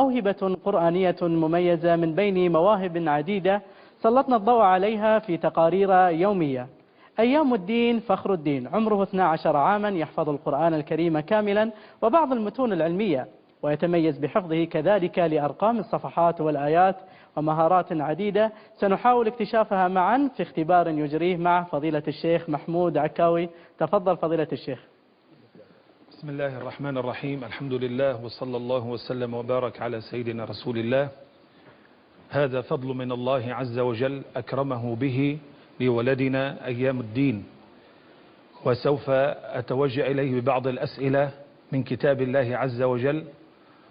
موهبة قرآنية مميزة من بين مواهب عديدة سلطنا الضوء عليها في تقارير يومية. أيام الدين فخر الدين عمره 12 عاما، يحفظ القرآن الكريم كاملا وبعض المتون العلمية، ويتميز بحفظه كذلك لأرقام الصفحات والآيات ومهارات عديدة سنحاول اكتشافها معا في اختبار يجريه مع فضيلة الشيخ محمود عكاوي. تفضل فضيلة الشيخ. بسم الله الرحمن الرحيم، الحمد لله وصلى الله وسلم وبارك على سيدنا رسول الله. هذا فضل من الله عز وجل أكرمه به لولدنا أيام الدين، وسوف أتوجه إليه ببعض الأسئلة من كتاب الله عز وجل،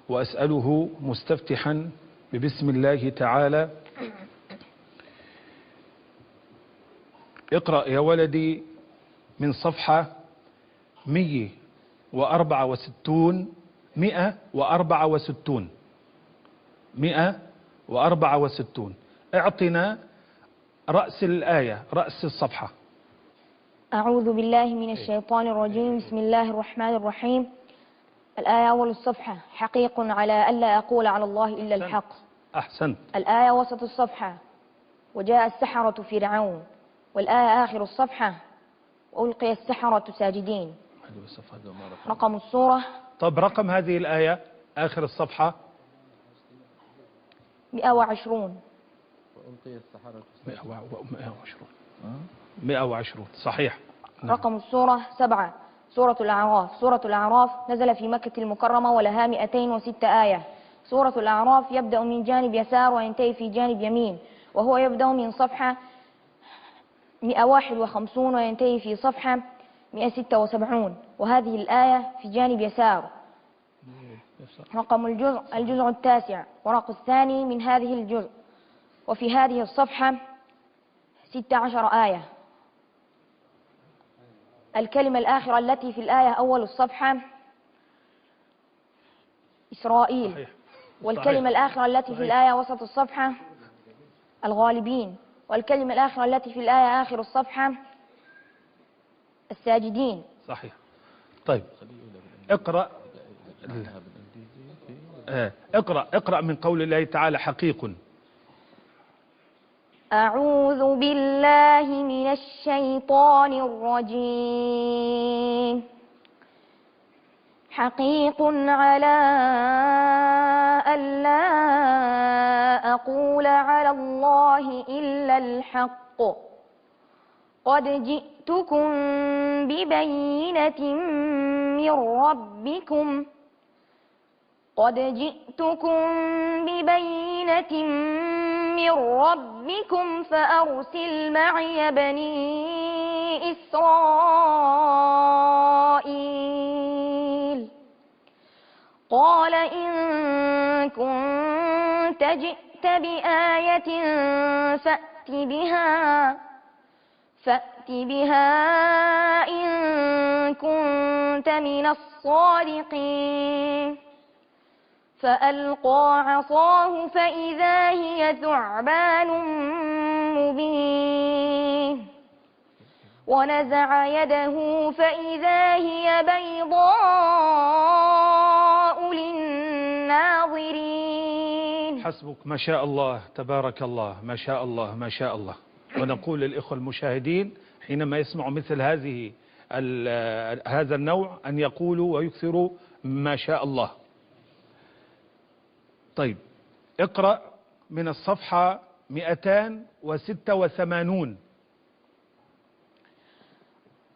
وأسأله مستفتحا ببسم الله تعالى. اقرأ يا ولدي من صفحة 164 164. اعطنا رأس الآية، رأس الصفحة. أعوذ بالله من الشيطان الرجيم. بسم الله الرحمن الرحيم. الآية أول الصفحة: حقيق على ألا أقول على الله إلا الحق. أحسنت. الآية وسط الصفحة: وجاء السحرة فرعون. والآية آخر الصفحة: وألقي السحرة ساجدين. رقم السورة. طب رقم هذه الآية آخر الصفحة 120. وألقي السحرة 120 صحيح. رقم السورة 7. سورة الأعراف. سورة الأعراف نزل في مكة المكرمة ولها 206 آية. سورة الأعراف يبدأ من جانب يسار وينتهي في جانب يمين، وهو يبدأ من صفحة 151 وينتهي في صفحة 176، وهذه الآية في جانب يسار. رقم الجزء التاسع، ورق الثاني من هذه الجزء، وفي هذه الصفحة 16 آية. الكلمة الآخرة التي في الآية أول الصفحة إسرائيل. صحيح. والكلمة الآخرة التي في الآية وسط الصفحة الغالبين. والكلمة الآخرة التي في الآية آخر الصفحة الساجدين. صحيح. طيب اقرأ اقرأ من قول الله تعالى حقيق. أعوذ بالله من الشيطان الرجيم. حقيق على ألا أقول على الله إلا الحق. قد جئتكم ببينة من ربكم فأرسل معي بني إسرائيل. قال إن كنت جئت بآية فأت بها إن كنت من الصادقين. فألقى عصاه فإذا هي ثعبان مبين، ونزع يده فإذا هي بيضاء للناظرين. حسبك، ما شاء الله، تبارك الله، ما شاء الله ما شاء الله. ونقول للإخوة المشاهدين حينما يسمعوا مثل هذا النوع أن يقولوا ويكثروا ما شاء الله. طيب اقرأ من الصفحة 286.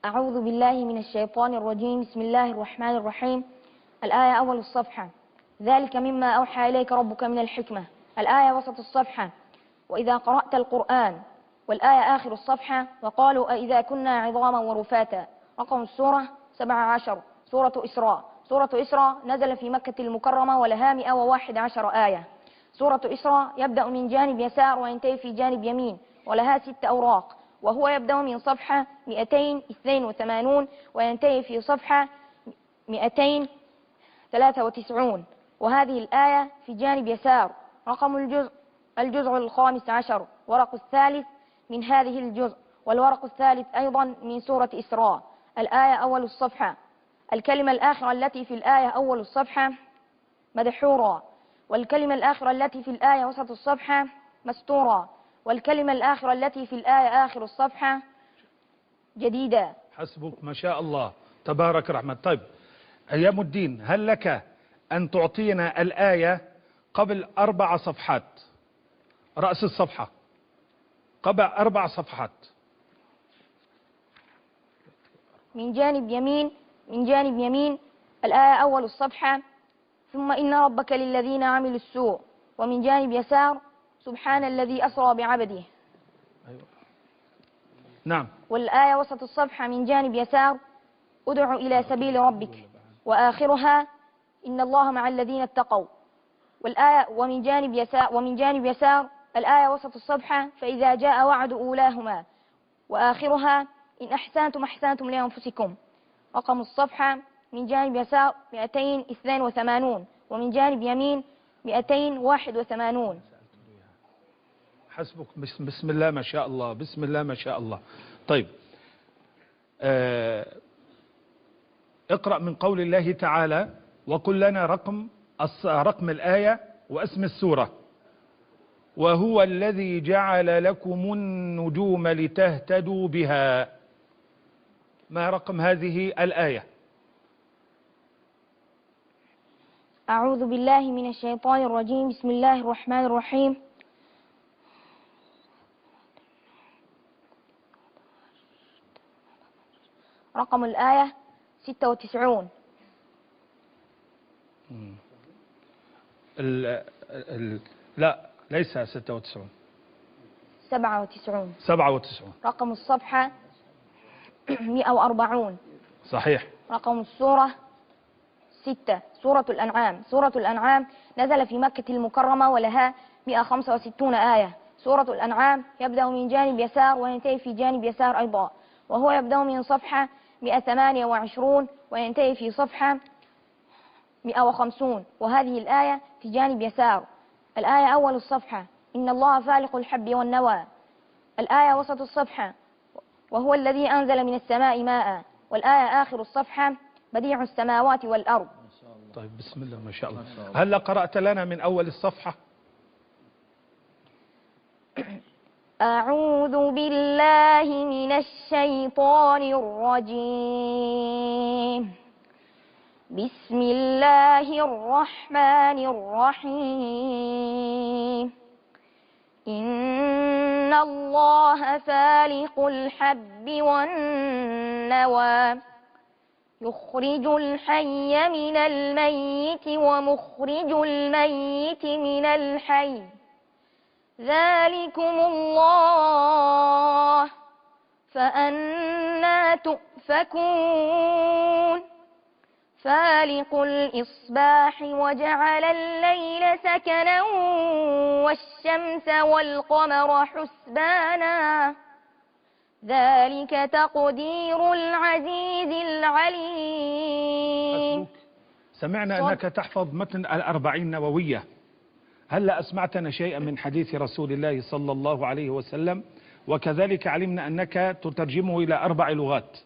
أعوذ بالله من الشيطان الرجيم. بسم الله الرحمن الرحيم. الآية أول الصفحة: ذلك مما أوحى إليك ربك من الحكمة. الآية وسط الصفحة: وإذا قرأت القرآن. والآية آخر الصفحة: وقالوا أإذا كنا عظاما ورفاتا. رقم السورة 17. سورة إسراء. سورة إسراء نزل في مكة المكرمة ولها 111 آية. سورة إسراء يبدأ من جانب يسار وينتهي في جانب يمين، ولها 6 أوراق، وهو يبدأ من صفحة 282 وينتهي في صفحة 293، وهذه الآية في جانب يسار. رقم الجزء الخامس عشر، ورق الثالث من هذه الجزء، والورق الثالث أيضا من سورة إسراء. الآية أول الصفحة. الكلمة الآخرة التي في الآية أول الصفحة مدحورا. والكلمة الآخرة التي في الآية وسط الصفحة مستورة، والكلمة الآخرة التي في الآية آخر الصفحة جديدة. حسبك ما شاء الله تبارك الرحمن. طيب أيام الدين، هل لك أن تعطينا الآية قبل 4 صفحات، رأس الصفحة قبل 4 صفحات؟ من جانب يمين الآية أول الصفحة ثم إن ربك للذين عملوا السوء، ومن جانب يسار سبحان الذي أسرى بعبده. أيوة. نعم. والآية وسط الصفحة من جانب يسار ادع إلى سبيل ربك، وآخرها إن الله مع الذين اتقوا. والآية ومن جانب يسار الآية وسط الصفحة فإذا جاء وعد أولاهما، وآخرها إن أحسنتم أحسنتم لأنفسكم. رقم الصفحة من جانب يسار 282 ومن جانب يمين 281. حسبك. بسم الله ما شاء الله، بسم الله ما شاء الله. طيب اقرأ من قول الله تعالى وقل لنا رقم الآية واسم السورة. وهو الذي جعل لكم النجوم لتهتدوا بها. ما رقم هذه الآية؟ أعوذ بالله من الشيطان الرجيم. بسم الله الرحمن الرحيم. رقم الآية 96. لا ليس 96، 97. 97. رقم الصفحة 140. صحيح. رقم السورة 6. سورة الأنعام. سورة الأنعام نزل في مكة المكرمة ولها 165 آية. سورة الأنعام يبدأ من جانب يسار وينتهي في جانب يسار أيضا، وهو يبدأ من صفحة 128 وينتهي في صفحة 150، وهذه الآية في جانب يسار. الآية أول الصفحة إن الله فالق الحب والنوى. الآية وسط الصفحة وهو الذي أنزل من السماء ماء. والآية آخر الصفحة بديع السماوات والأرض. طيب بسم الله ما شاء الله. هل قرأت لنا من أول الصفحة؟ أعوذ بالله من الشيطان الرجيم. بسم الله الرحمن الرحيم. إن الله فالق الحب والنوى يخرج الحي من الميت ومخرج الميت من الحي ذلكم الله فأنى تؤفكون. فالق الإصباح وجعل الليل سكنا والشمس والقمر حسبانا ذلك تقدير العزيز العليم. سمعنا أنك تحفظ متن 40 نووية، هل أسمعتنا شيئا من حديث رسول الله صلى الله عليه وسلم؟ وكذلك علمنا أنك تترجمه إلى 4 لغات.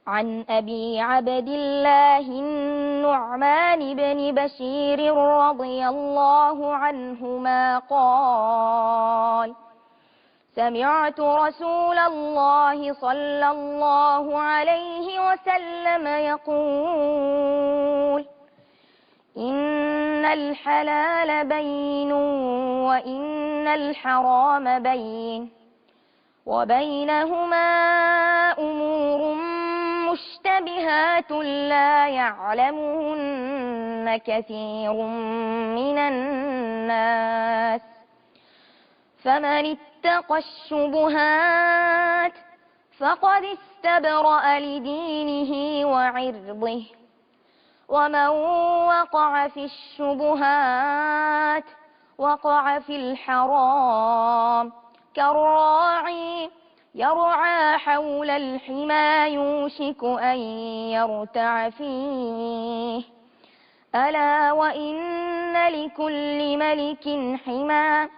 عن أبي عبد الله النعمان بن بشير رضي الله عنهما قال سمعت رسول الله صلى الله عليه وسلم يقول إن الحلال بين وإن الحرام بين وبينهما أمور مشتبهات لا يعلمهن كثير من الناس فمن اتقى الشبهات فقد استبرأ لدينه وعرضه ومن وقع في الشبهات وقع في الحرام كالراعي يرعى حول الحمى يوشك أن يرتع فيه ألا وإن لكل ملك حمى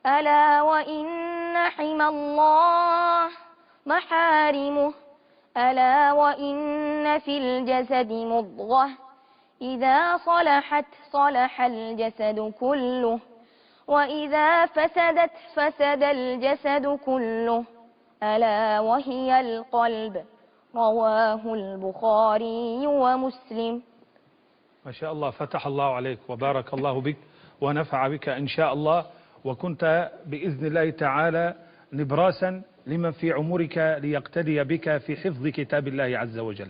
ألا وإن حمى الله محارمه ألا وإن في الجسد مضغة إذا صلحت صلح الجسد كله وإذا فسدت فسد الجسد كله ألا وهي القلب رواه البخاري ومسلم. ما شاء الله، فتح الله عليك وبارك الله بك ونفع بك إن شاء الله، وكنت بإذن الله تعالى نبراسا لمن في عمرك ليقتدي بك في حفظ كتاب الله عز وجل.